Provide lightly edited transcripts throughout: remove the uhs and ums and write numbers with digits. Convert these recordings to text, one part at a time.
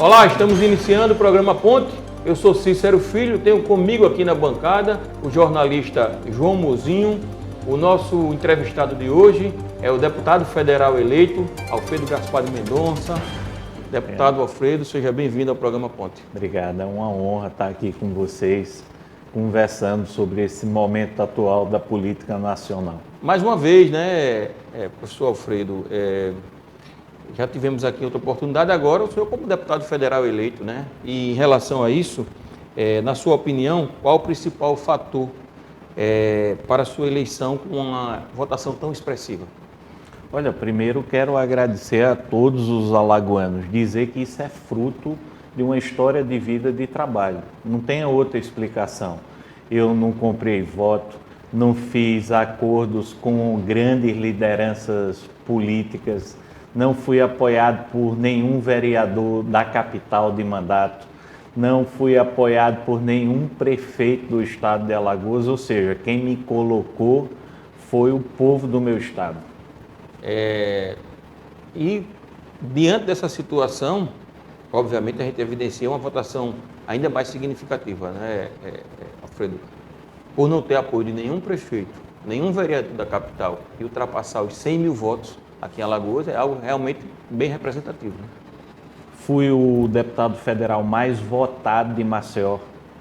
Olá, estamos iniciando o programa Ponte. Eu sou Cícero Filho, tenho comigo aqui na bancada o jornalista João Mozinho. O nosso entrevistado de hoje é o deputado federal eleito, Alfredo Gaspar de Mendonça. Deputado Alfredo, seja bem-vindo ao programa Ponte. Obrigado, é uma honra estar aqui com vocês, conversando sobre esse momento atual da política nacional. Mais uma vez, né, professor Alfredo, já tivemos aqui outra oportunidade, agora o senhor como deputado federal eleito, né? E em relação a isso, na sua opinião, qual o principal fator para a sua eleição com uma votação tão expressiva? Olha, primeiro quero agradecer a todos os alagoanos, dizer que isso é fruto de uma história de vida de trabalho, não tem outra explicação. Eu não comprei voto, não fiz acordos com grandes lideranças políticas, não fui apoiado por nenhum vereador da capital de mandato, não fui apoiado por nenhum prefeito do estado de Alagoas, ou seja, quem me colocou foi o povo do meu estado. E diante dessa situação, obviamente a gente evidencia uma votação ainda mais significativa, né, Alfredo? Por não ter apoio de nenhum prefeito, nenhum vereador da capital e ultrapassar os 100 mil votos aqui em Alagoas é algo realmente bem representativo, né? Fui o deputado federal mais votado de Maceió,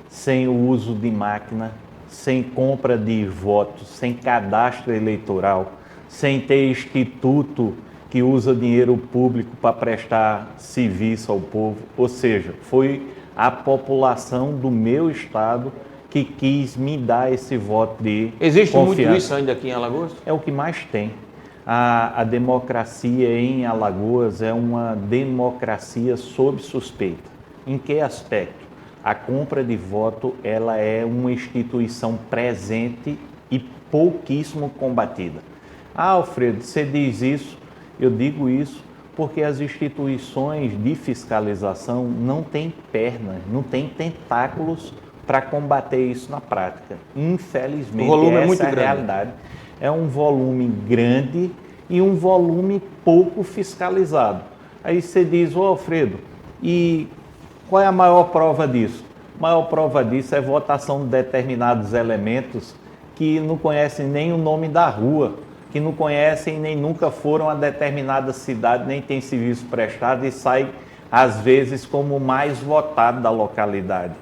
sem o uso de máquina, sem compra de votos, sem cadastro eleitoral, sem ter instituto que usa dinheiro público para prestar serviço ao povo. Ou seja, foi a população do meu estado que quis me dar esse voto de Existe confiança. muito isso ainda aqui em Alagoas? É o que mais tem. A democracia em Alagoas é uma democracia sob suspeita. Em que aspecto? A compra de voto ela é uma instituição presente e pouquíssimo combatida. Ah, Alfredo, você diz isso, eu digo isso porque as instituições de fiscalização não têm pernas, não têm tentáculos para combater isso na prática. Infelizmente, o volume essa é muito a grande. Realidade. É um volume grande e um volume pouco fiscalizado. Aí você diz, ô Alfredo, e qual é a maior prova disso? A maior prova disso é votação de determinados elementos que não conhecem nem o nome da rua, que não conhecem nem nunca foram a determinada cidade, nem tem serviço prestado e sai, às vezes, como o mais votado da localidade.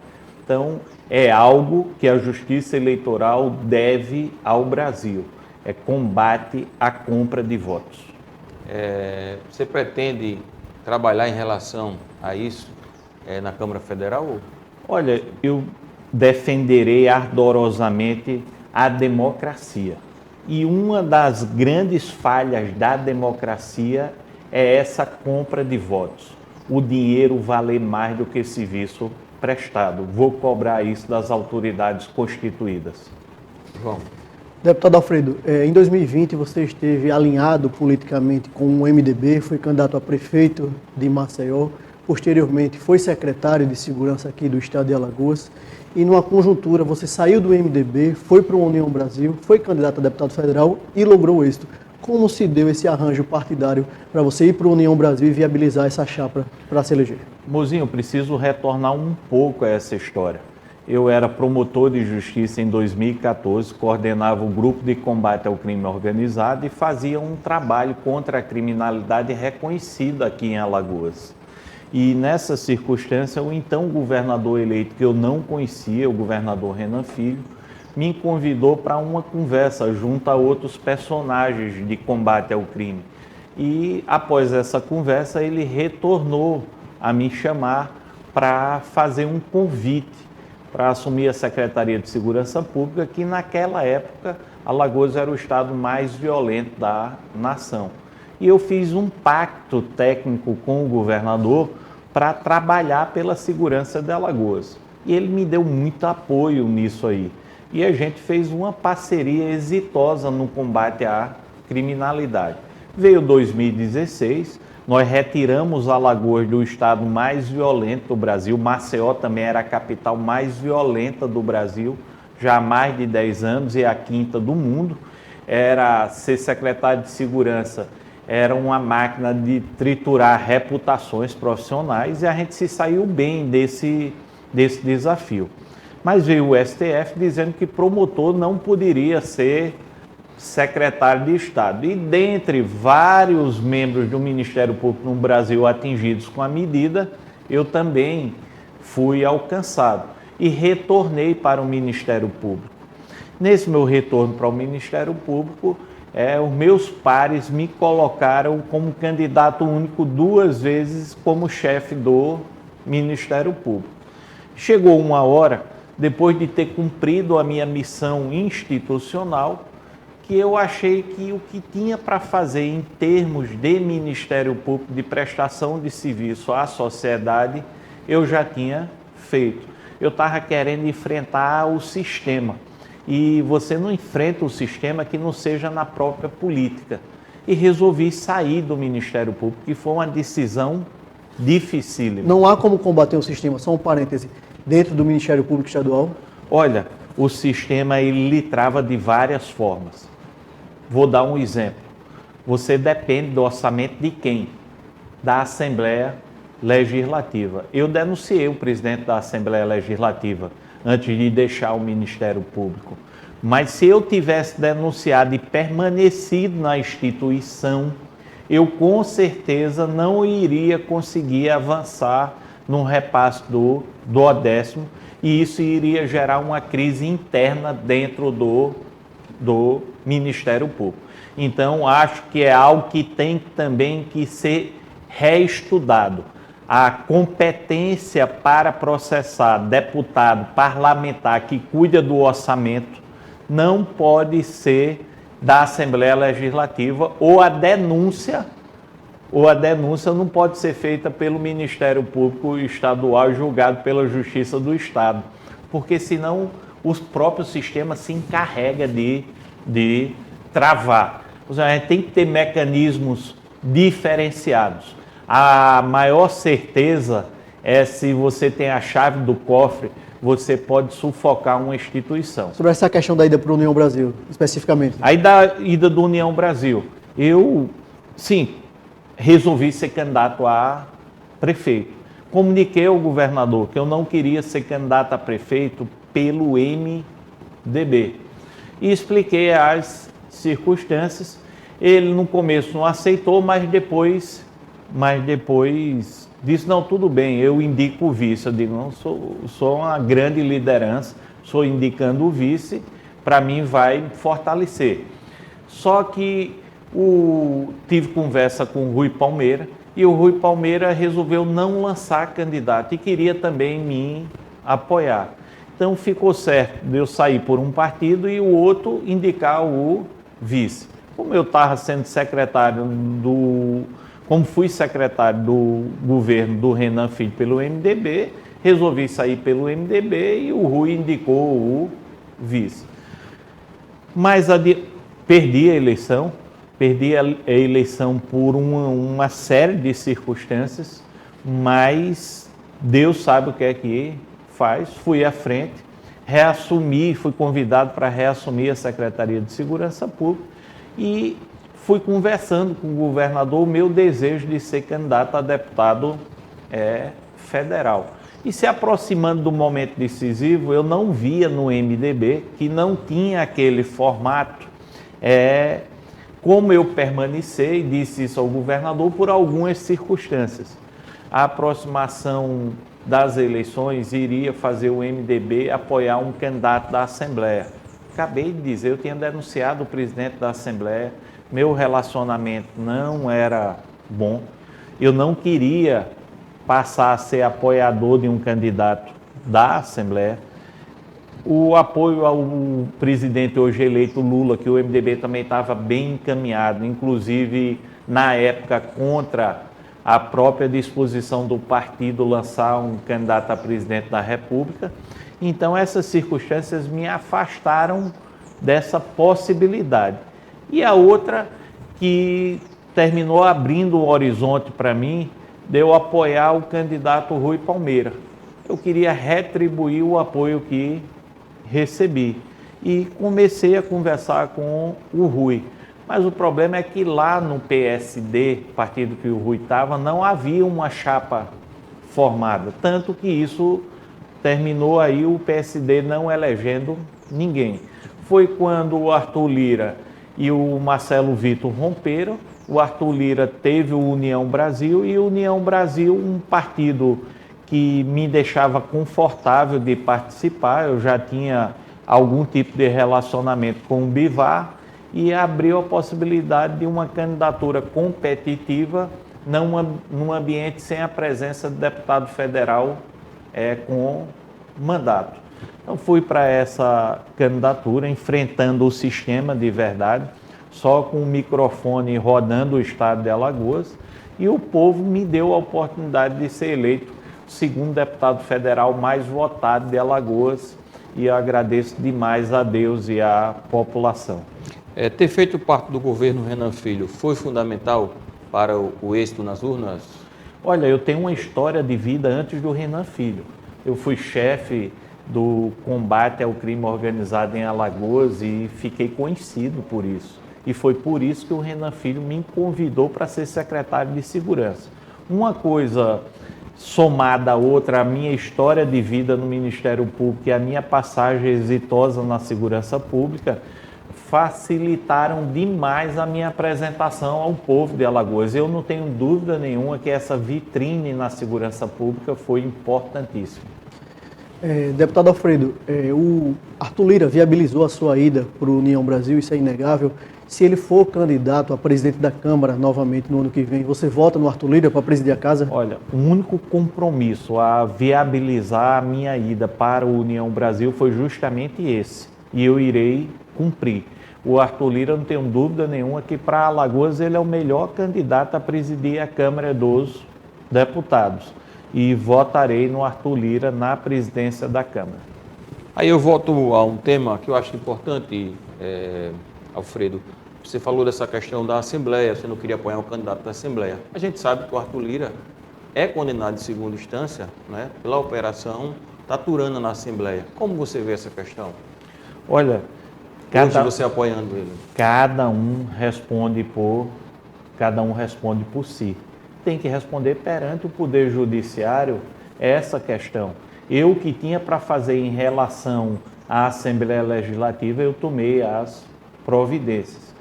Então, é algo que a Justiça Eleitoral deve ao Brasil, é combate à compra de votos. Você pretende trabalhar em relação a isso na Câmara Federal? Olha, eu defenderei ardorosamente a democracia. E uma das grandes falhas da democracia é essa compra de votos. O dinheiro valer mais do que serviço prestado. Vou cobrar isso das autoridades constituídas. João. Deputado Alfredo, em 2020 você esteve alinhado politicamente com o MDB, foi candidato a prefeito de Maceió, posteriormente foi secretário de Segurança aqui do estado de Alagoas, e numa conjuntura você saiu do MDB, foi para o União Brasil, foi candidato a deputado federal e logrou êxito. Como se deu esse arranjo partidário para você ir para o União Brasil e viabilizar essa chapa para se eleger? Mozinho, eu preciso retornar um pouco a essa história. Eu era promotor de justiça em 2014, coordenava o grupo de combate ao crime organizado e fazia um trabalho contra a criminalidade reconhecida aqui em Alagoas. E nessa circunstância, o então governador eleito, que eu não conhecia, o governador Renan Filho, me convidou para uma conversa junto a outros personagens de combate ao crime. E após essa conversa, ele retornou a me chamar para fazer um convite para assumir a Secretaria de Segurança Pública, que naquela época Alagoas era o estado mais violento da nação. E eu fiz um pacto técnico com o governador para trabalhar pela segurança de Alagoas. E ele me deu muito apoio nisso aí. E a gente fez uma parceria exitosa no combate à criminalidade. Veio 2016, nós retiramos Alagoas do estado mais violento do Brasil. Maceió também era a capital mais violenta do Brasil, já há mais de 10 anos e a quinta do mundo. Era ser secretário de segurança era uma máquina de triturar reputações profissionais e a gente se saiu bem desse desafio. Mas veio o STF dizendo que promotor não poderia ser secretário de Estado. E dentre vários membros do Ministério Público no Brasil atingidos com a medida, eu também fui alcançado e retornei para o Ministério Público. Nesse meu retorno para o Ministério Público, os meus pares me colocaram como candidato único 2 vezes como chefe do Ministério Público. Chegou uma hora, depois de ter cumprido a minha missão institucional, que eu achei que o que tinha para fazer em termos de Ministério Público, de prestação de serviço à sociedade, eu já tinha feito. Eu estava querendo enfrentar o sistema. E você não enfrenta o sistema que não seja na própria política. E resolvi sair do Ministério Público, que foi uma decisão dificílima. Não há como combater o sistema, só um parêntese, dentro do Ministério Público Estadual? Olha, o sistema ele lhe trava de várias formas. Vou dar um exemplo. Você depende do orçamento de quem? Da Assembleia Legislativa. Eu denunciei o presidente da Assembleia Legislativa antes de deixar o Ministério Público. Mas se eu tivesse denunciado e permanecido na instituição, eu com certeza não iria conseguir avançar no repasse do duodécimo e isso iria gerar uma crise interna dentro do Ministério Público. Então, acho que é algo que tem também que ser reestudado. A competência para processar deputado parlamentar que cuida do orçamento não pode ser da Assembleia Legislativa ou a denúncia não pode ser feita pelo Ministério Público Estadual e julgado pela Justiça do Estado, porque senão o próprio sistema se encarrega de travar. Ou seja, a gente tem que ter mecanismos diferenciados. A maior certeza é se você tem a chave do cofre, você pode sufocar uma instituição. Sobre essa questão da ida para a União Brasil, especificamente. Aí da ida do União Brasil, eu, sim, resolvi ser candidato a prefeito. Comuniquei ao governador que eu não queria ser candidato a prefeito pelo MDB. E expliquei as circunstâncias. Ele no começo não aceitou, mas depois disse, não, tudo bem, eu indico o vice. Eu digo, não, sou uma grande liderança, sou indicando o vice, para mim vai fortalecer. Só que tive conversa com o Rui Palmeira, e o Rui Palmeira resolveu não lançar candidato e queria também me apoiar. Então ficou certo de eu sair por um partido e o outro indicar o vice. Como eu estava sendo como fui secretário do governo do Renan Filho pelo MDB, resolvi sair pelo MDB e o Rui indicou o vice. Mas perdi a eleição por uma série de circunstâncias, mas Deus sabe o que é que faz. Fui à frente, fui convidado para reassumir a Secretaria de Segurança Pública e fui conversando com o governador o meu desejo de ser candidato a deputado federal. E se aproximando do momento decisivo, eu não via no MDB, que não tinha aquele formato, como eu permaneci, disse isso ao governador, por algumas circunstâncias. A aproximação das eleições iria fazer o MDB apoiar um candidato da Assembleia. Acabei de dizer, eu tinha denunciado o presidente da Assembleia, meu relacionamento não era bom, eu não queria passar a ser apoiador de um candidato da Assembleia. O apoio ao presidente hoje eleito Lula, que o MDB também estava bem encaminhado, inclusive na época contra a própria disposição do partido lançar um candidato a presidente da República. Então essas circunstâncias me afastaram dessa possibilidade. E a outra que terminou abrindo o horizonte para mim, de eu apoiar o candidato Rui Palmeira. Eu queria retribuir o apoio que recebi e comecei a conversar com o Rui. Mas o problema é que lá no PSD, partido que o Rui estava, não havia uma chapa formada. Tanto que isso terminou aí o PSD não elegendo ninguém. Foi quando o Arthur Lira e o Marcelo Vitor romperam. O Arthur Lira teve o União Brasil e o União Brasil, um partido que me deixava confortável de participar. Eu já tinha algum tipo de relacionamento com o Bivar e abriu a possibilidade de uma candidatura competitiva num ambiente sem a presença de deputado federal com mandato. Então fui para essa candidatura, enfrentando o sistema de verdade, só com o microfone rodando o estado de Alagoas, e o povo me deu a oportunidade de ser eleito o segundo deputado federal mais votado de Alagoas, e eu agradeço demais a Deus e à população. Ter feito parte do governo Renan Filho foi fundamental para o êxito nas urnas? Olha, eu tenho uma história de vida antes do Renan Filho. Eu fui chefe do combate ao crime organizado em Alagoas e fiquei conhecido por isso. E foi por isso que o Renan Filho me convidou para ser secretário de Segurança. Uma coisa somada a outra, a minha história de vida no Ministério Público e a minha passagem exitosa na segurança pública facilitaram demais a minha apresentação ao povo de Alagoas. Eu não tenho dúvida nenhuma que essa vitrine na segurança pública foi importantíssima. Deputado Alfredo, o Arthur Lira viabilizou a sua ida para o União Brasil, isso é inegável. Se ele for candidato a presidente da Câmara novamente no ano que vem, você vota no Arthur Lira para presidir a casa? Olha, o único compromisso a viabilizar a minha ida para o União Brasil foi justamente esse, e eu irei cumprir. O Arthur Lira, não tenho dúvida nenhuma que para Alagoas ele é o melhor candidato a presidir a Câmara dos Deputados. E votarei no Arthur Lira na presidência da Câmara. Aí eu volto a um tema que eu acho importante, Alfredo. Você falou dessa questão da Assembleia, você não queria apoiar um candidato da Assembleia. A gente sabe que o Arthur Lira é condenado em segunda instância, né, pela operação Taturana na Assembleia. Como você vê essa questão? Olha, hoje você apoiando ele? Cada um responde por si. Tem que responder perante o Poder Judiciário essa questão. Eu que tinha para fazer em relação à Assembleia Legislativa, eu tomei as providências.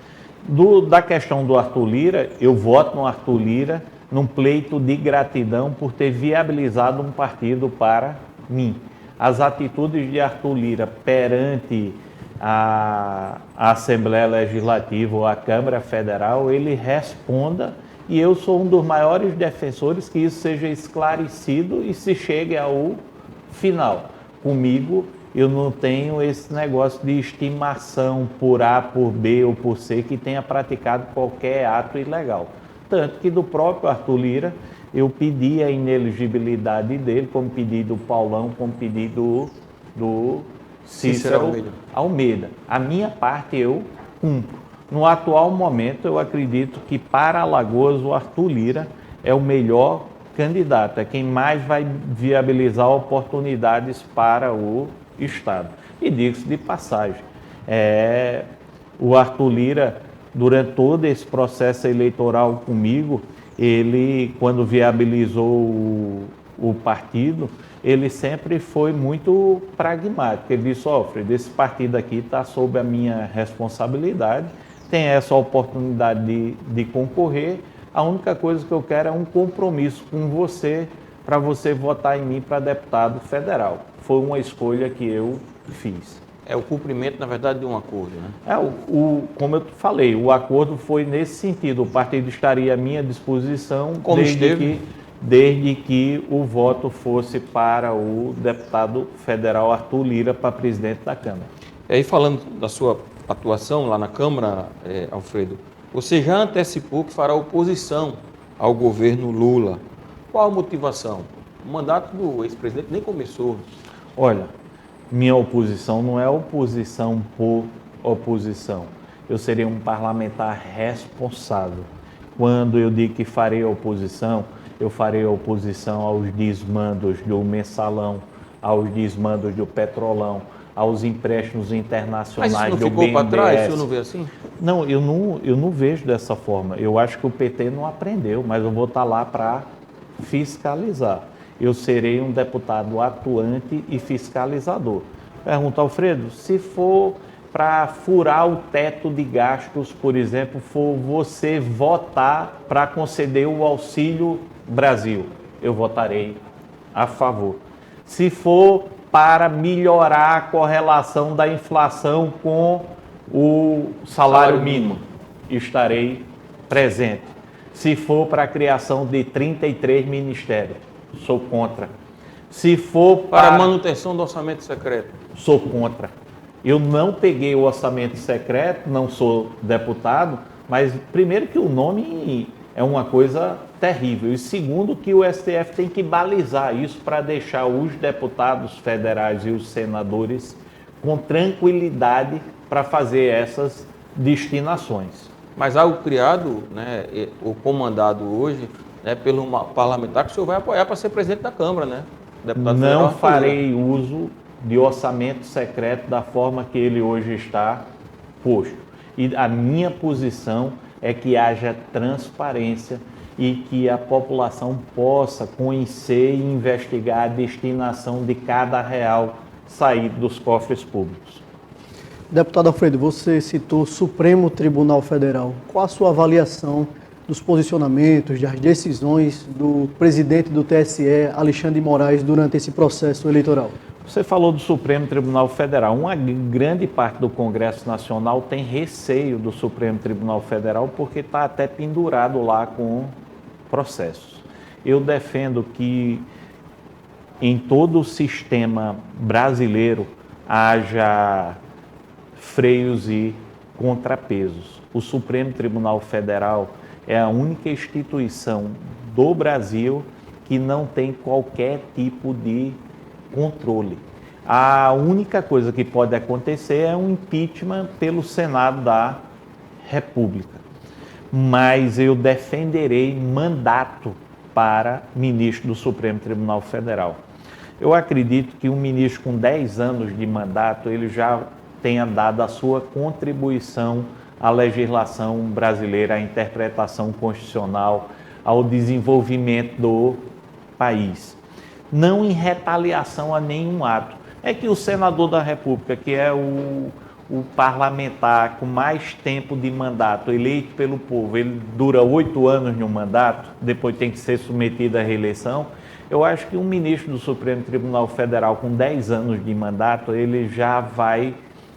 Da questão do Arthur Lira, eu voto no Arthur Lira num pleito de gratidão por ter viabilizado um partido para mim. As atitudes de Arthur Lira perante a Assembleia Legislativa ou a Câmara Federal, ele responda. E eu sou um dos maiores defensores que isso seja esclarecido e se chegue ao final. Comigo, eu não tenho esse negócio de estimação por A, por B ou por C que tenha praticado qualquer ato ilegal. Tanto que do próprio Arthur Lira, eu pedi a inelegibilidade dele, como pedi do Paulão, como pedi do Cícero Almeida. A minha parte eu cumpro. No atual momento, eu acredito que para Alagoas o Arthur Lira é o melhor candidato, é quem mais vai viabilizar oportunidades para o Estado. E digo-se de passagem, o Arthur Lira, durante todo esse processo eleitoral comigo, ele, quando viabilizou o partido, ele sempre foi muito pragmático. Ele disse: Alfredo, esse partido aqui está sob a minha responsabilidade, tem essa oportunidade de concorrer, a única coisa que eu quero é um compromisso com você, para você votar em mim para deputado federal. Foi uma escolha que eu fiz. É o cumprimento, na verdade, de um acordo, né? Como eu falei, o acordo foi nesse sentido, o partido estaria à minha disposição desde que o voto fosse para o deputado federal Arthur Lira para presidente da Câmara. E aí, falando da sua atuação lá na Câmara, Alfredo, você já antecipou que fará oposição ao governo Lula. Qual a motivação? O mandato do ex-presidente nem começou. Olha, minha oposição não é oposição por oposição. Eu serei um parlamentar responsável. Quando eu digo que farei oposição, eu farei oposição aos desmandos do Mensalão, aos desmandos do Petrolão, aos empréstimos Mas internacionais isso não do ficou para trás? O BNDES. senhor não vê assim? Não, eu não vejo dessa forma. Eu acho que o PT não aprendeu, mas eu vou estar lá para fiscalizar. Eu serei um deputado atuante e fiscalizador. Pergunta, Alfredo, se for para furar o teto de gastos, por exemplo, for você votar para conceder o Auxílio Brasil, eu votarei a favor. Se for para melhorar a correlação da inflação com o salário mínimo, estarei presente. Se for para a criação de 33 ministérios, sou contra. Se for Para a manutenção do orçamento secreto, sou contra. Eu não peguei o orçamento secreto, não sou deputado, mas primeiro que o nome é uma coisa terrível e segundo que o STF tem que balizar isso para deixar os deputados federais e os senadores com tranquilidade para fazer essas destinações. mas algo criado, né, ou comandado hoje, né, pelo parlamentar que o senhor vai apoiar para ser presidente da Câmara, né? Deputado federal Não Arthur farei uso de orçamento secreto da forma que ele hoje está posto. E a minha posição é que haja transparência e que a população possa conhecer e investigar a destinação de cada real saído dos cofres públicos. Deputado Alfredo, você citou o Supremo Tribunal Federal. Qual a sua avaliação dos posicionamentos, das decisões do presidente do TSE, Alexandre de Moraes, durante esse processo eleitoral? Você falou do Supremo Tribunal Federal. Uma grande parte do Congresso Nacional tem receio do Supremo Tribunal Federal porque está até pendurado lá com processos. Eu defendo que em todo o sistema brasileiro haja freios e contrapesos. O Supremo Tribunal Federal é a única instituição do Brasil que não tem qualquer tipo de controle. A única coisa que pode acontecer é um impeachment pelo Senado da República. Mas eu defenderei mandato para ministro do Supremo Tribunal Federal. Eu acredito que um ministro com 10 anos de mandato, ele já tenha dado a sua contribuição à legislação brasileira, à interpretação constitucional, ao desenvolvimento do país. Não em retaliação a nenhum ato. É que o senador da República, que é o parlamentar com mais tempo de mandato, eleito pelo povo, ele dura 8 anos em um mandato, depois tem que ser submetido à reeleição. Eu acho que um ministro do Supremo Tribunal Federal com 10 anos de mandato, ele já vai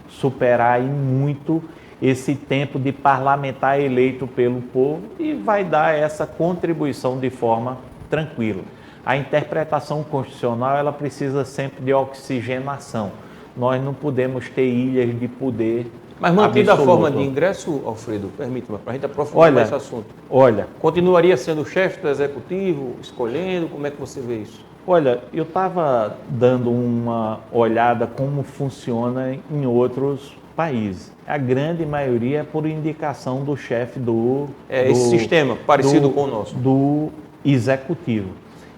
superar em muito esse tempo de parlamentar eleito pelo povo e vai dar essa contribuição de forma tranquila. A interpretação constitucional, ela precisa sempre de oxigenação. Nós não podemos ter ilhas de poder. Mas mantida a absoluto. forma de ingresso, Alfredo, permita-me, para a gente aprofundar esse assunto. Olha, Continuaria sendo o chefe do executivo, escolhendo? Como é que você vê isso? olha, eu estava dando uma olhada como funciona em outros países. A grande maioria é por indicação do chefe Esse sistema parecido com o nosso. Do executivo.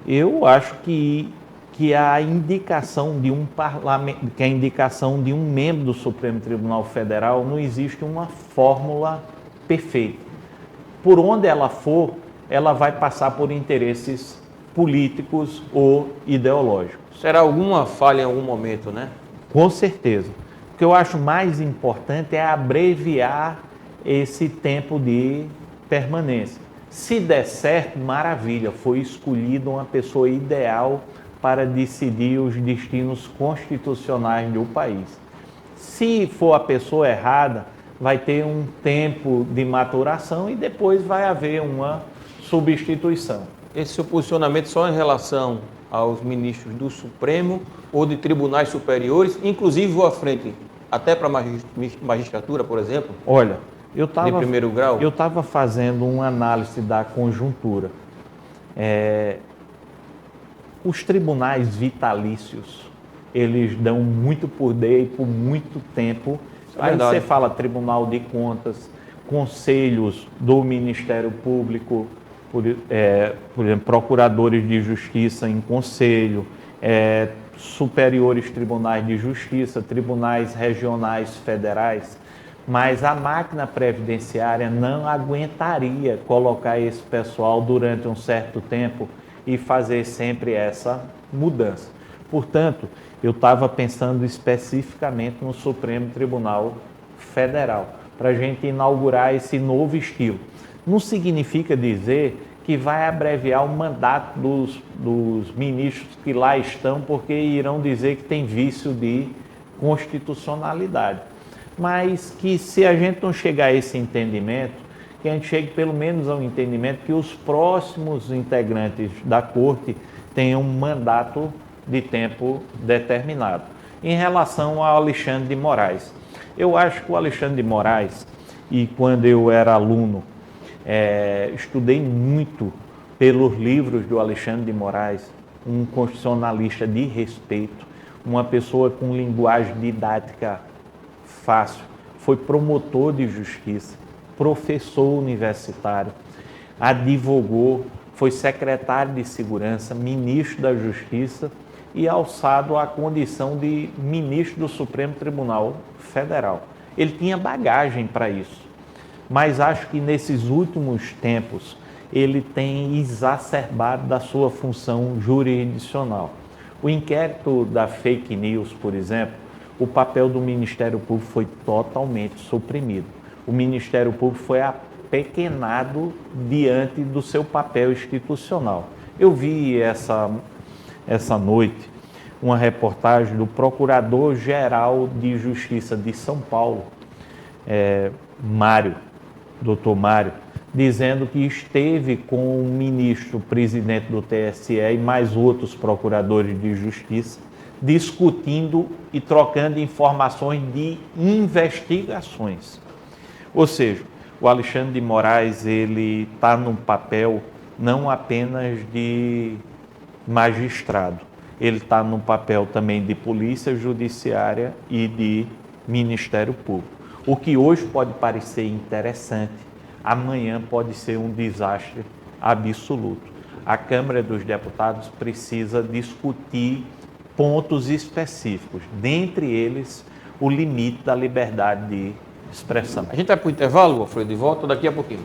Eu acho que a indicação de um parlamento, que a indicação de um membro do Supremo Tribunal Federal, não existe uma fórmula perfeita. Por onde ela for, ela vai passar por interesses políticos ou ideológicos. Será alguma falha em algum momento, né? Com certeza. O que eu acho mais importante é abreviar esse tempo de permanência. Se der certo, maravilha, foi escolhida uma pessoa ideal para decidir os destinos constitucionais do país. Se for a pessoa errada, vai ter um tempo de maturação e depois vai haver uma substituição. Esse seu posicionamento só em relação aos ministros do Supremo ou de tribunais superiores, inclusive vou à frente, até para a magistratura, por exemplo? Olha, eu de primeiro grau? estava fazendo uma análise da conjuntura. Os tribunais vitalícios, eles dão muito poder e por muito tempo. Aí você fala Tribunal de Contas, conselhos do Ministério Público, por exemplo, procuradores de justiça em conselho, superiores tribunais de justiça, tribunais regionais federais, mas a máquina previdenciária não aguentaria colocar esse pessoal durante um certo tempo e fazer sempre essa mudança. Portanto, eu estava pensando especificamente no Supremo Tribunal Federal, para a gente inaugurar esse novo estilo. Não significa dizer que vai abreviar o mandato dos ministros que lá estão, porque irão dizer que tem vício de constitucionalidade. Mas que se a gente não chegar a esse entendimento, que a gente chegue pelo menos ao entendimento que os próximos integrantes da Corte tenham um mandato de tempo determinado. Em relação ao Alexandre de Moraes, eu acho que o Alexandre de Moraes, e quando eu era aluno, estudei muito pelos livros do Alexandre de Moraes, um constitucionalista de respeito, uma pessoa com linguagem didática fácil, foi promotor de justiça, professor universitário, advogou, foi secretário de segurança, ministro da Justiça e alçado à condição de ministro do Supremo Tribunal Federal. Ele tinha bagagem para isso, mas acho que nesses últimos tempos ele tem exacerbado da sua função jurisdicional. O inquérito da fake news, por exemplo, o papel do Ministério Público foi totalmente suprimido. O Ministério Público foi apequenado diante do seu papel institucional. Eu vi essa noite uma reportagem do Procurador-Geral de Justiça de São Paulo, Dr. Mário, dizendo que esteve com o ministro presidente do TSE e mais outros procuradores de justiça discutindo e trocando informações de investigações. Ou seja, o Alexandre de Moraes ele está num papel não apenas de magistrado, ele está num papel também de polícia judiciária e de Ministério Público. O que hoje pode parecer interessante, amanhã pode ser um desastre absoluto. A Câmara dos Deputados precisa discutir pontos específicos, dentre eles o limite da liberdade de expressão. A gente vai para o intervalo, Alfredo, de volta daqui a pouquinho.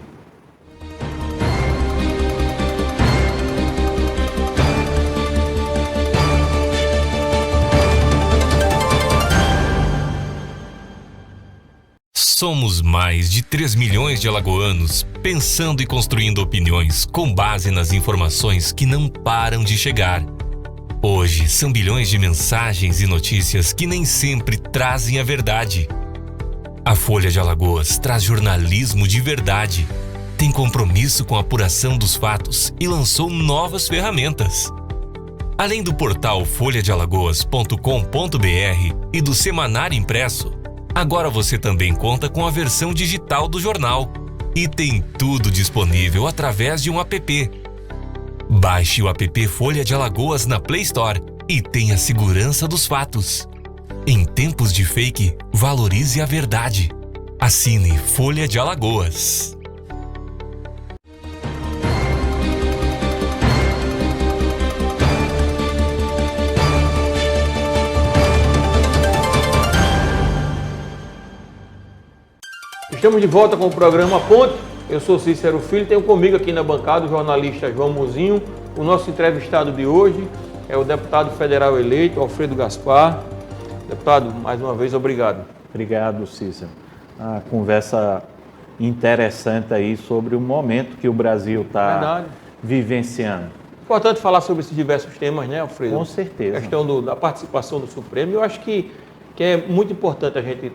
Somos mais de 3 milhões de alagoanos pensando e construindo opiniões com base nas informações que não param de chegar. Hoje, são bilhões de mensagens e notícias que nem sempre trazem a verdade. A Folha de Alagoas traz jornalismo de verdade, tem compromisso com a apuração dos fatos e lançou novas ferramentas. Além do portal folhadealagoas.com.br e do semanário impresso, agora você também conta com a versão digital do jornal e tem tudo disponível através de um app. Baixe o app Folha de Alagoas na Play Store e tenha segurança dos fatos. Em tempos de fake, valorize a verdade. Assine Folha de Alagoas. Estamos de volta com o programa Ponte. Eu sou Cícero Filho, tenho comigo aqui na bancada o jornalista João Muzinho. O nosso entrevistado de hoje é o deputado federal eleito, Alfredo Gaspar. Deputado, mais uma vez, obrigado. Obrigado, Cícero. A conversa interessante aí sobre o momento que o Brasil está vivenciando. Importante falar sobre esses diversos temas, né, Alfredo? Com certeza. A questão da participação do Supremo. Eu acho que é muito importante a gente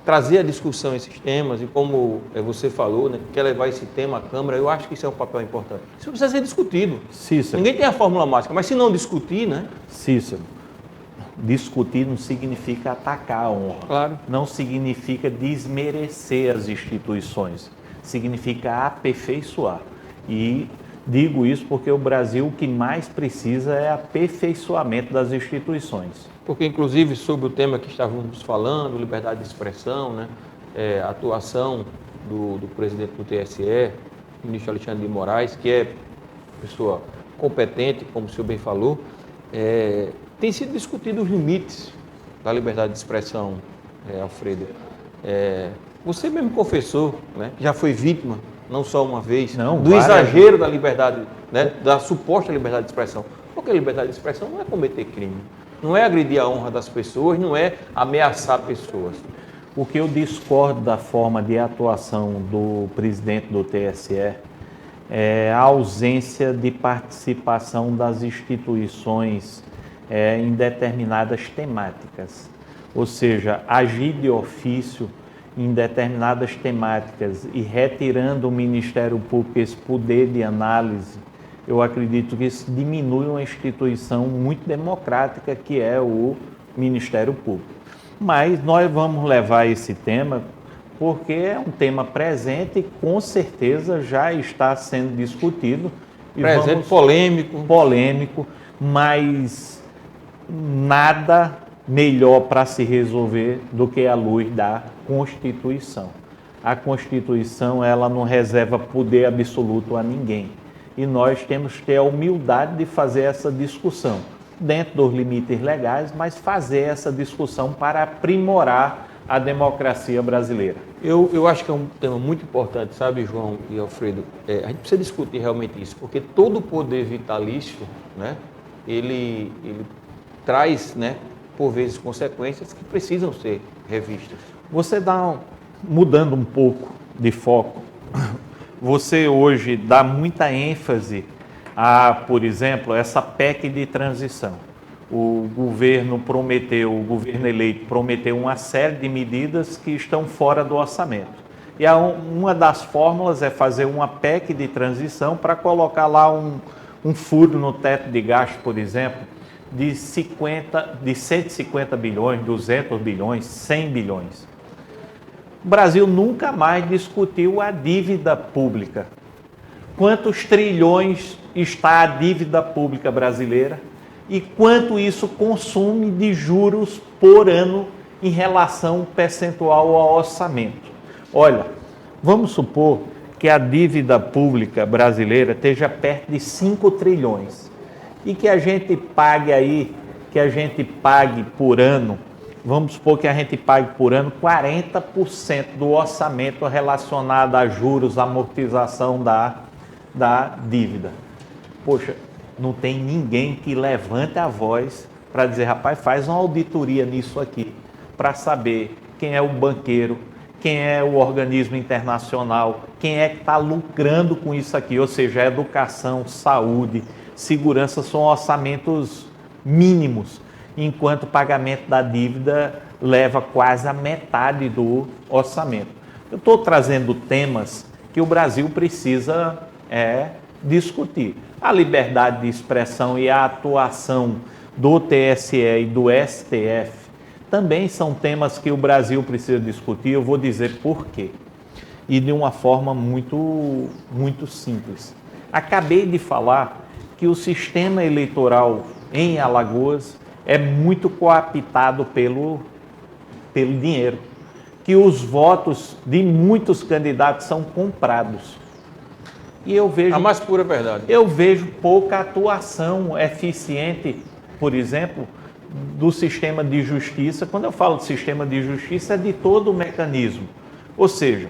trazer à discussão esses temas e como você falou, né, quer levar esse tema à Câmara, eu acho que isso é um papel importante. Isso precisa ser discutido. Cícero. Ninguém tem a fórmula mágica, mas se não discutir, né? Cícero, discutir não significa atacar a honra. Claro. Não significa desmerecer as instituições. Significa aperfeiçoar. E digo isso porque o Brasil o que mais precisa é aperfeiçoamento das instituições. Porque, inclusive, sobre o tema que estávamos falando, liberdade de expressão, né, a atuação do presidente do TSE, ministro Alexandre de Moraes, que é pessoa competente, como o senhor bem falou, Tem sido discutido os limites da liberdade de expressão, Alfredo. Você mesmo confessou, né, já foi vítima, não só uma vez, do exagero da liberdade, né, da suposta liberdade de expressão. Porque a liberdade de expressão não é cometer crime, não é agredir a honra das pessoas, não é ameaçar pessoas. O que eu discordo da forma de atuação do presidente do TSE é a ausência de participação das instituições em determinadas temáticas. Ou seja, agir de ofício em determinadas temáticas e retirando o Ministério Público esse poder de análise, eu acredito que isso diminui uma instituição muito democrática que é o Ministério Público. Mas nós vamos levar esse tema porque é um tema presente e com certeza já está sendo discutido. Presente, polêmico, mas nada melhor para se resolver do que a luz da Constituição. A Constituição, ela não reserva poder absoluto a ninguém. E nós temos que ter a humildade de fazer essa discussão, dentro dos limites legais, mas fazer essa discussão para aprimorar a democracia brasileira. Eu acho que é um tema muito importante, sabe, João e Alfredo? A gente precisa discutir realmente isso, porque todo poder vitalício, né, ele traz, né, por vezes, consequências que precisam ser revistas. Você mudando um pouco de foco, você hoje dá muita ênfase a, por exemplo, essa PEC de transição. O governo eleito prometeu uma série de medidas que estão fora do orçamento. E uma das fórmulas é fazer uma PEC de transição para colocar lá um furo no teto de gasto, por exemplo, de 150 bilhões, 200 bilhões, 100 bilhões. O Brasil nunca mais discutiu a dívida pública. Quantos trilhões está a dívida pública brasileira e quanto isso consome de juros por ano em relação percentual ao orçamento? Olha, vamos supor que a dívida pública brasileira esteja perto de 5 trilhões e que a gente pague por ano, vamos supor que a gente pague por ano 40% do orçamento relacionado a juros, amortização da dívida. Poxa, não tem ninguém que levante a voz para dizer, rapaz, faz uma auditoria nisso aqui, para saber quem é o banqueiro, quem é o organismo internacional, quem é que está lucrando com isso aqui, ou seja, educação, saúde, segurança são orçamentos mínimos, enquanto o pagamento da dívida leva quase a metade do orçamento. Eu estou trazendo temas que o Brasil precisa discutir. A liberdade de expressão e a atuação do TSE e do STF também são temas que o Brasil precisa discutir. Eu vou dizer por quê. E de uma forma muito, muito simples. Acabei de falar que o sistema eleitoral em Alagoas é muito coaptado pelo dinheiro, que os votos de muitos candidatos são comprados. E eu vejo a mais pura verdade. Eu vejo pouca atuação eficiente, por exemplo, do sistema de justiça. Quando eu falo de sistema de justiça, é de todo o mecanismo. Ou seja,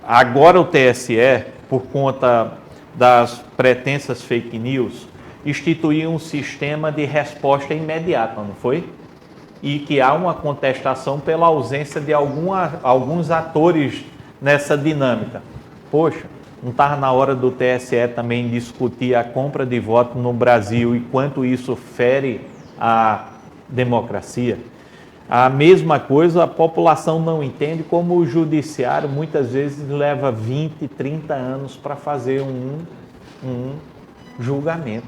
agora o TSE, por conta das pretensas fake news, instituiu um sistema de resposta imediata, não foi? E que há uma contestação pela ausência de alguns atores nessa dinâmica. Poxa, não estava na hora do TSE também discutir a compra de voto no Brasil e quanto isso fere a democracia? A mesma coisa a população não entende, como o judiciário muitas vezes leva 20, 30 anos para fazer um julgamento.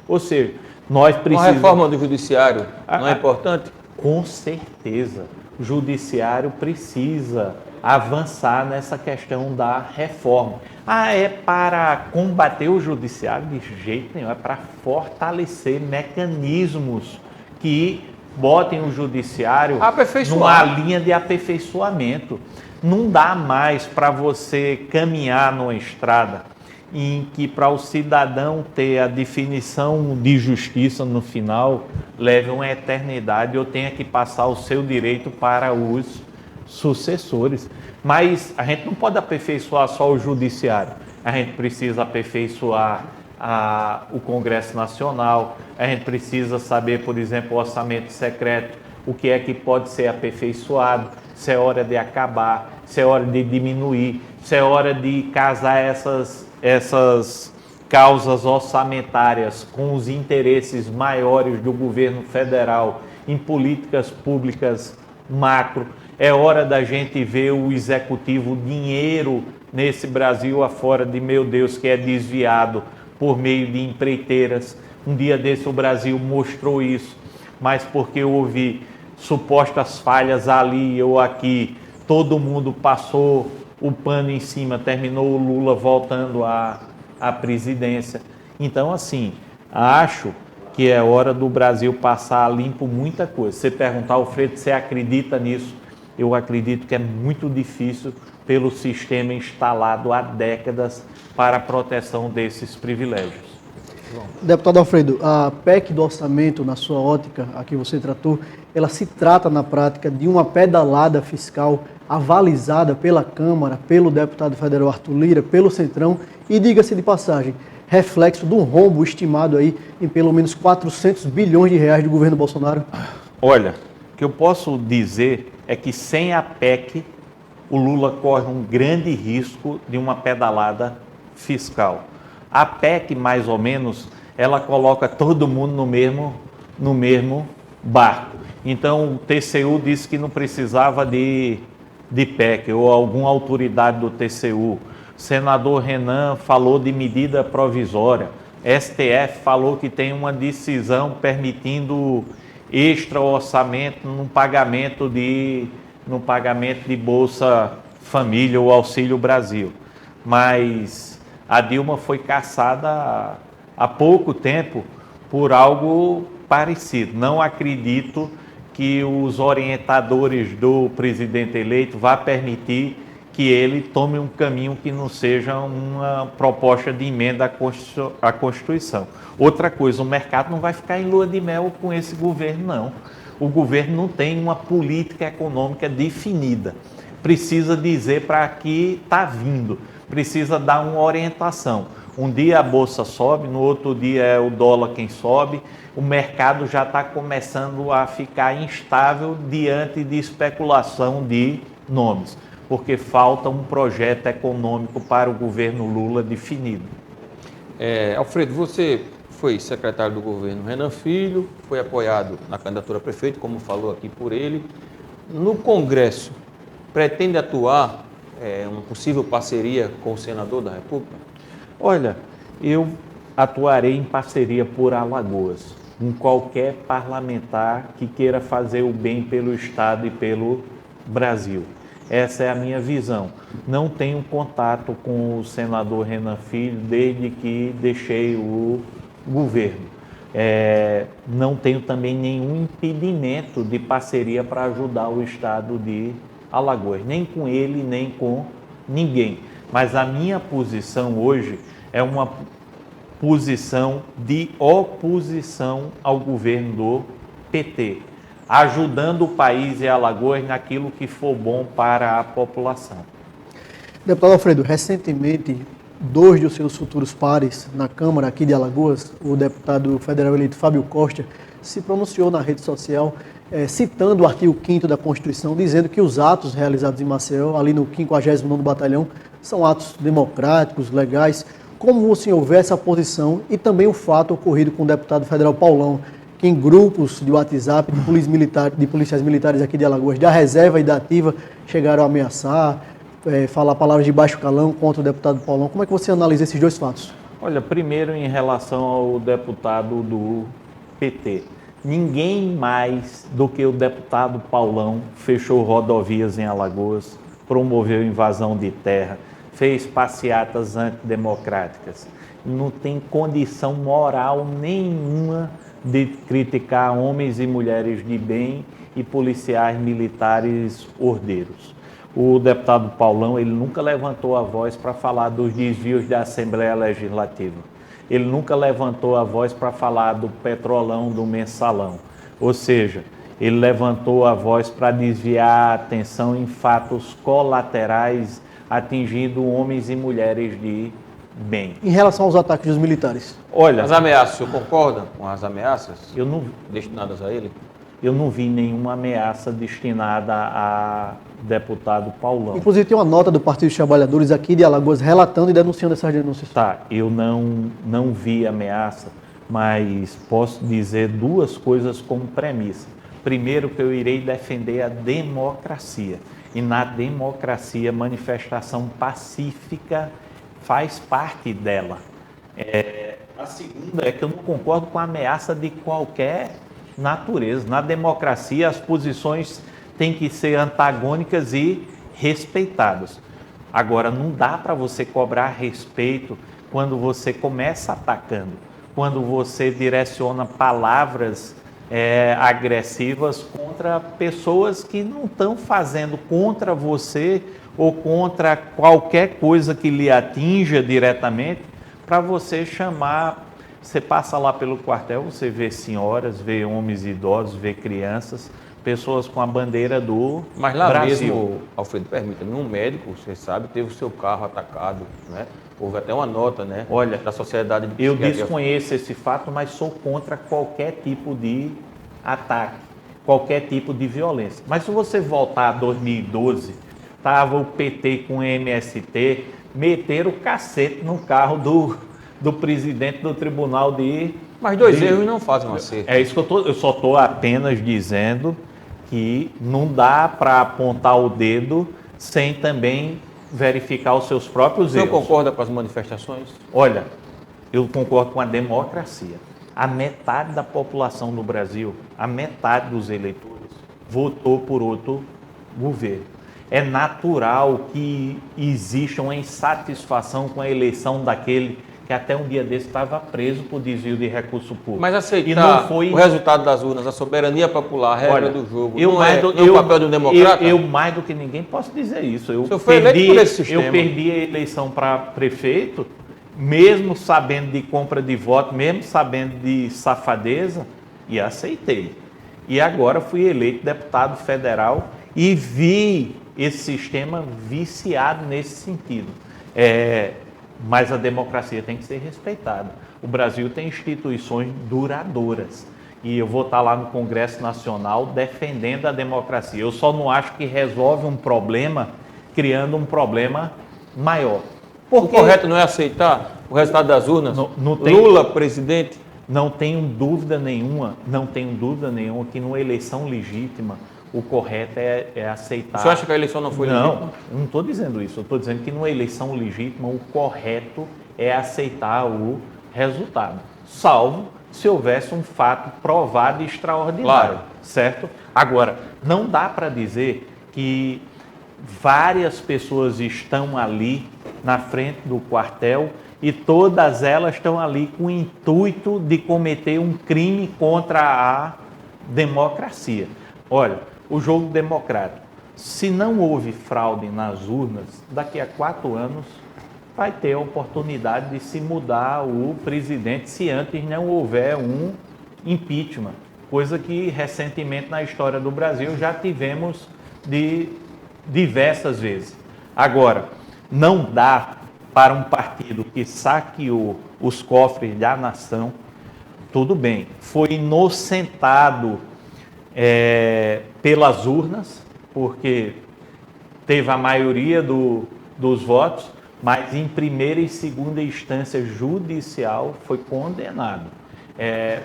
Ou seja, nós precisamos... Uma reforma do judiciário não é importante? Com certeza. O judiciário precisa avançar nessa questão da reforma. É para combater o judiciário? De jeito nenhum, é para fortalecer mecanismos que botem o judiciário numa linha de aperfeiçoamento. Não dá mais para você caminhar numa estrada em que para o cidadão ter a definição de justiça no final leve uma eternidade ou tenha que passar o seu direito para os sucessores. Mas a gente não pode aperfeiçoar só o judiciário, a gente precisa aperfeiçoar o Congresso Nacional, a gente precisa saber, por exemplo, o orçamento secreto, o que é que pode ser aperfeiçoado, se é hora de acabar, se é hora de diminuir, se é hora de casar essas causas orçamentárias com os interesses maiores do governo federal em políticas públicas macro. É hora da gente ver o executivo dinheiro nesse Brasil afora de meu Deus que é desviado por meio de empreiteiras. Um dia desse o Brasil mostrou isso, mas porque houve supostas falhas ali ou aqui, todo mundo passou o pano em cima, terminou o Lula voltando à presidência. Então, assim, acho que é hora do Brasil passar a limpo muita coisa. Você perguntar, Alfredo, você acredita nisso? Eu acredito que é muito difícil pelo sistema instalado há décadas para a proteção desses privilégios. Deputado Alfredo, a PEC do orçamento, na sua ótica, a que você tratou, ela se trata na prática de uma pedalada fiscal avalizada pela Câmara, pelo deputado federal Arthur Lira, pelo Centrão e, diga-se de passagem, reflexo de um rombo estimado aí em pelo menos 400 bilhões de reais do governo Bolsonaro? Olha, o que eu posso dizer é que sem a PEC, o Lula corre um grande risco de uma pedalada fiscal. A PEC, mais ou menos, ela coloca todo mundo no mesmo barco. Então, o TCU disse que não precisava de PEC, ou alguma autoridade do TCU. O senador Renan falou de medida provisória. STF falou que tem uma decisão permitindo extra orçamento no pagamento de Bolsa Família ou Auxílio Brasil. Mas a Dilma foi caçada há pouco tempo por algo parecido. Não acredito que os orientadores do presidente eleito vá permitir que ele tome um caminho que não seja uma proposta de emenda à Constituição. Outra coisa, o mercado não vai ficar em lua de mel com esse governo, não. O governo não tem uma política econômica definida. Precisa dizer para que está vindo, precisa dar uma orientação. Um dia a bolsa sobe, no outro dia é o dólar quem sobe. O mercado já está começando a ficar instável diante de especulação de nomes, porque falta um projeto econômico para o governo Lula definido. Alfredo, você foi secretário do governo Renan Filho, foi apoiado na candidatura a prefeito, como falou aqui por ele. No Congresso, pretende atuar uma possível parceria com o senador da República? Olha, eu atuarei em parceria por Alagoas, com qualquer parlamentar que queira fazer o bem pelo Estado e pelo Brasil. Essa é a minha visão. Não tenho contato com o senador Renan Filho desde que deixei o governo. Não tenho também nenhum impedimento de parceria para ajudar o Estado de Alagoas, nem com ele, nem com ninguém. Mas a minha posição hoje é uma posição de oposição ao governo do PT, ajudando o país e Alagoas naquilo que for bom para a população. Deputado Alfredo, recentemente, dois dos seus futuros pares na Câmara aqui de Alagoas, o deputado federal eleito Fábio Costa, se pronunciou na rede social citando o artigo 5º da Constituição, dizendo que os atos realizados em Maceió, ali no 59º Batalhão, são atos democráticos, legais. Como o senhor vê essa posição e também o fato ocorrido com o deputado federal Paulão, que em grupos de WhatsApp de policiais militares aqui de Alagoas, da reserva e da ativa, chegaram a ameaçar, falar palavras de baixo calão contra o deputado Paulão. Como é que você analisa esses dois fatos? Olha, primeiro em relação ao deputado do PT. Ninguém mais do que o deputado Paulão fechou rodovias em Alagoas, promoveu invasão de terra, fez passeatas antidemocráticas. Não tem condição moral nenhuma de criticar homens e mulheres de bem e policiais militares ordeiros. O deputado Paulão, ele nunca levantou a voz para falar dos desvios da Assembleia Legislativa. Ele nunca levantou a voz para falar do petrolão, do mensalão. Ou seja, ele levantou a voz para desviar a atenção em fatos colaterais, atingindo homens e mulheres de bem. Em relação aos ataques dos militares. Olha, As ameaças, o senhor concorda com as ameaças eu não, destinadas a ele? eu não vi nenhuma ameaça destinada a deputado Paulão. Inclusive tem uma nota do Partido dos Trabalhadores aqui de Alagoas relatando e denunciando essas denúncias. Tá, eu não vi ameaça, mas posso dizer duas coisas como premissa. Primeiro, que eu irei defender a democracia. E na democracia, manifestação pacífica faz parte dela. A segunda é que eu não concordo com a ameaça de qualquer natureza. Na democracia, as posições têm que ser antagônicas e respeitadas. Agora, não dá para você cobrar respeito quando você começa atacando, quando você direciona palavras agressivas contra pessoas que não estão fazendo contra você ou contra qualquer coisa que lhe atinja diretamente, para você chamar. Você passa lá pelo quartel, você vê senhoras, vê homens idosos, vê crianças, pessoas com a bandeira do Mas lá Brasil. mesmo, Alfredo, permita-me, um médico, você sabe, teve o seu carro atacado, né? Houve até uma nota, né? Olha, da Sociedade de Eu Psiquiatria. desconheço esse fato, mas sou contra qualquer tipo de ataque, qualquer tipo de violência. Mas se você voltar a 2012, estava o PT com o MST, meteram o cacete no carro do presidente do tribunal de... Mas dois erros não fazem um acerto. É isso que eu só estou apenas dizendo que não dá para apontar o dedo sem também verificar os seus próprios O senhor erros. concorda com as manifestações? Olha, eu concordo com a democracia. A metade da população do Brasil, a metade dos eleitores, votou por outro governo. É natural que exista uma insatisfação com a eleição daquele que até um dia desse estava preso por desvio de recurso público. Mas aceitar E não foi... o resultado das urnas, a soberania popular, a regra Olha, do jogo, eu não mais é do- o papel do democrata? Eu mais do que ninguém posso dizer isso. Eu O senhor foi eleito por esse sistema. Eu perdi a eleição para prefeito, mesmo sabendo de compra de voto, mesmo sabendo de safadeza, e aceitei. E agora fui eleito deputado federal e vi esse sistema viciado nesse sentido. Mas a democracia tem que ser respeitada. O Brasil tem instituições duradouras. E eu vou estar lá no Congresso Nacional defendendo a democracia. Eu só não acho que resolve um problema criando um problema maior. O correto não é aceitar o resultado das urnas? Não tem- Lula, presidente? Não tenho dúvida nenhuma que numa eleição legítima o correto é aceitar. O senhor acha que a eleição não foi legítima? Não, eu não estou dizendo isso. Eu estou dizendo que numa eleição legítima o correto é aceitar o resultado, salvo se houvesse um fato provado e extraordinário, Claro. certo? Agora, não dá para dizer que várias pessoas estão ali na frente do quartel e todas elas estão ali com o intuito de cometer um crime contra a democracia. Olha, o jogo democrático, se não houve fraude nas urnas, daqui a 4 anos vai ter a oportunidade de se mudar o presidente se antes não houver um impeachment, coisa que recentemente na história do Brasil já tivemos de diversas vezes. Agora, não dá para um partido que saqueou os cofres da nação, tudo bem, foi inocentado pelas urnas, porque teve a maioria dos votos, mas em primeira e segunda instância judicial foi condenado.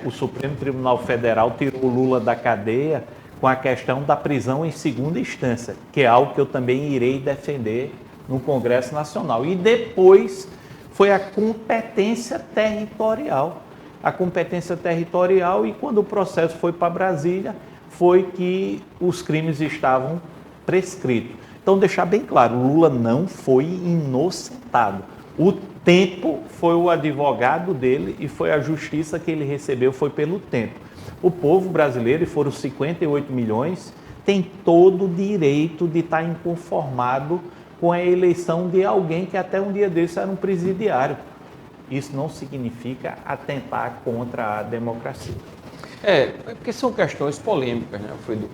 O Supremo Tribunal Federal tirou o Lula da cadeia com a questão da prisão em segunda instância, que é algo que eu também irei defender no Congresso Nacional. E depois foi a competência territorial. A competência territorial, e quando o processo foi para Brasília, foi que os crimes estavam prescritos. Então, deixar bem claro, Lula não foi inocentado. O tempo foi o advogado dele e foi a justiça que ele recebeu, foi pelo tempo. O povo brasileiro, e foram 58 milhões, tem todo o direito de estar inconformado com a eleição de alguém que até um dia desse era um presidiário. Isso não significa atentar contra a democracia. Porque são questões polêmicas, né, Alfredo?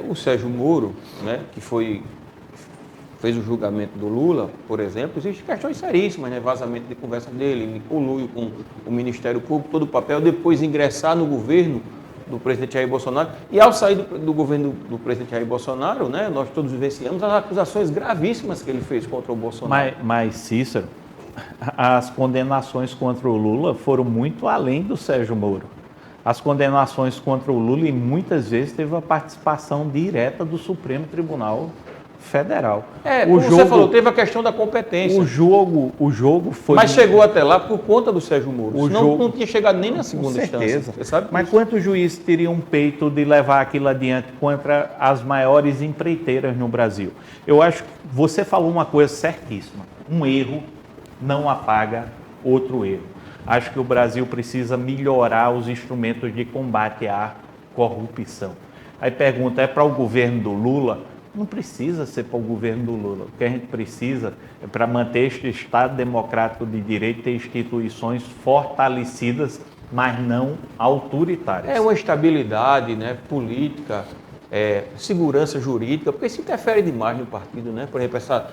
O Sérgio Moro, né, que fez o julgamento do Lula, por exemplo, existem questões seríssimas, né? Vazamento de conversa dele, conluio com o Ministério Público, todo o papel, depois ingressar no governo do presidente Jair Bolsonaro. E ao sair do governo do presidente Jair Bolsonaro, né, nós todos vivenciamos as acusações gravíssimas que ele fez contra o Bolsonaro. Mas Cícero, as condenações contra o Lula foram muito além do Sérgio Moro. As condenações contra o Lula e muitas vezes teve a participação direta do Supremo Tribunal Federal. Como você falou, teve a questão da competência. O jogo foi... Mas chegou até lá por conta do Sérgio Moro. Não tinha chegado nem na segunda instância. Você sabe? Mas quantos juízes teriam um peito de levar aquilo adiante contra as maiores empreiteiras no Brasil? Eu acho que você falou uma coisa certíssima. Um erro não apaga outro erro. Acho que o Brasil precisa melhorar os instrumentos de combate à corrupção. Aí pergunta, é para o governo do Lula? Não precisa ser para o governo do Lula. O que a gente precisa é para manter este Estado democrático de direito ter instituições fortalecidas, mas não autoritárias. Uma estabilidade, né, política, segurança jurídica, porque isso interfere demais no partido, né? Por exemplo, essas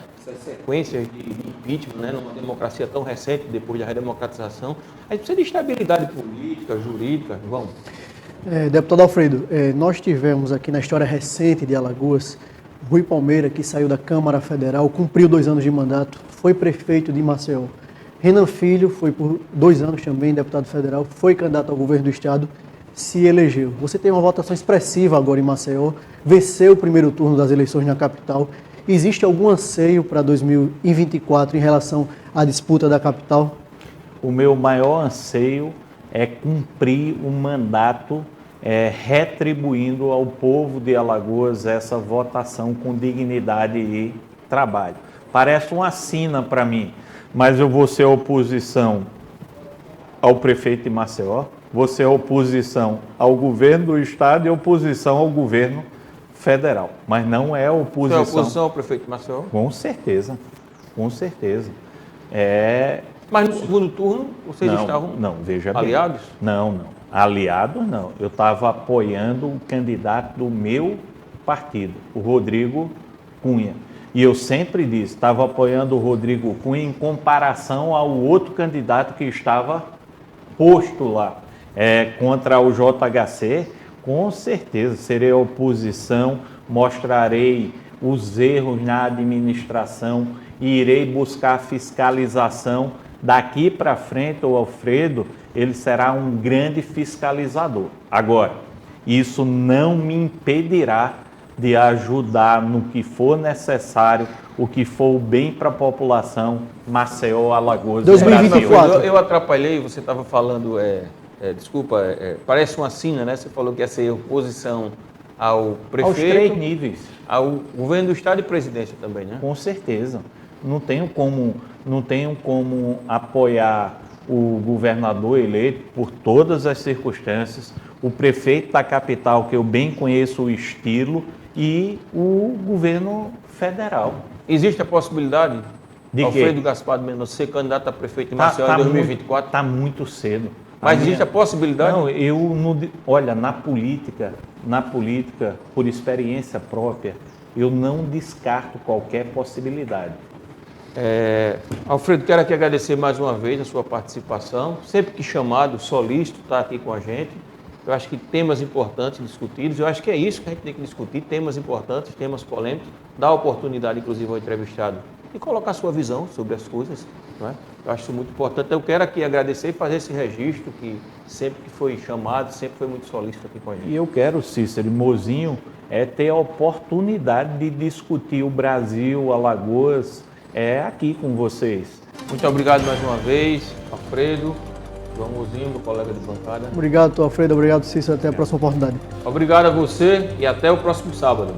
sequências de impeachment, né, numa democracia tão recente, depois da redemocratização, a gente precisa de estabilidade política, jurídica. Vamos. Deputado Alfredo, nós tivemos aqui na história recente de Alagoas, Rui Palmeira, que saiu da Câmara Federal, cumpriu 2 anos de mandato, foi prefeito de Maceió. Renan Filho foi por 2 anos também deputado federal, foi candidato ao governo do estado, se elegeu. Você tem uma votação expressiva agora em Maceió, venceu o primeiro turno das eleições na capital. Existe algum anseio para 2024 em relação à disputa da capital? O meu maior anseio é cumprir o mandato retribuindo ao povo de Alagoas essa votação com dignidade e trabalho. Parece uma sina para mim, mas eu vou ser oposição ao prefeito de Maceió, vou ser oposição ao governo do estado e oposição ao governo federal, mas não é oposição... Você é oposição ao prefeito de Maceió? Com certeza, com certeza. Mas no segundo turno, vocês estavam aliados? Não. Aliados não. Eu estava apoiando o candidato do meu partido, o Rodrigo Cunha. E eu sempre disse, estava apoiando o Rodrigo Cunha em comparação ao outro candidato que estava posto lá, contra o JHC. Com certeza, serei oposição, mostrarei os erros na administração e irei buscar fiscalização. Daqui para frente, o Alfredo, ele será um grande fiscalizador. Agora, isso não me impedirá de ajudar no que for necessário, o que for o bem para a população, Maceió, Alagoas. 2024. Eu atrapalhei, você estava falando, parece uma sina, né? Você falou que ia ser oposição ao prefeito. Aos 3 níveis. Ao governo do estado e presidência também, né? Com certeza. Não tenho como apoiar o governador eleito por todas as circunstâncias, o prefeito da capital, que eu bem conheço o estilo, e o governo federal. Existe a possibilidade de Alfredo Gaspar de Mendonça ser candidato a prefeito de Maceió em 2024? Está muito cedo. Mas existe a possibilidade? Não, olha, na política, por experiência própria, eu não descarto qualquer possibilidade. Alfredo, quero aqui agradecer mais uma vez a sua participação. Sempre que chamado, solícito estar aqui com a gente. Eu acho que temas importantes discutidos, eu acho que é isso que a gente tem que discutir, temas importantes, temas polêmicos, dar oportunidade, inclusive, ao entrevistado de colocar sua visão sobre as coisas, não é? Eu acho isso muito importante. Eu quero aqui agradecer e fazer esse registro, que sempre que foi chamado, sempre foi muito solícito aqui com a gente. E eu quero, Cícero e Mozinho, ter a oportunidade de discutir o Brasil, Alagoas, aqui com vocês. Muito obrigado mais uma vez, Alfredo, João Mozinho, meu colega de bancada. Obrigado, Alfredo. Obrigado, Cícero. Até a próxima oportunidade. Obrigado a você e até o próximo sábado.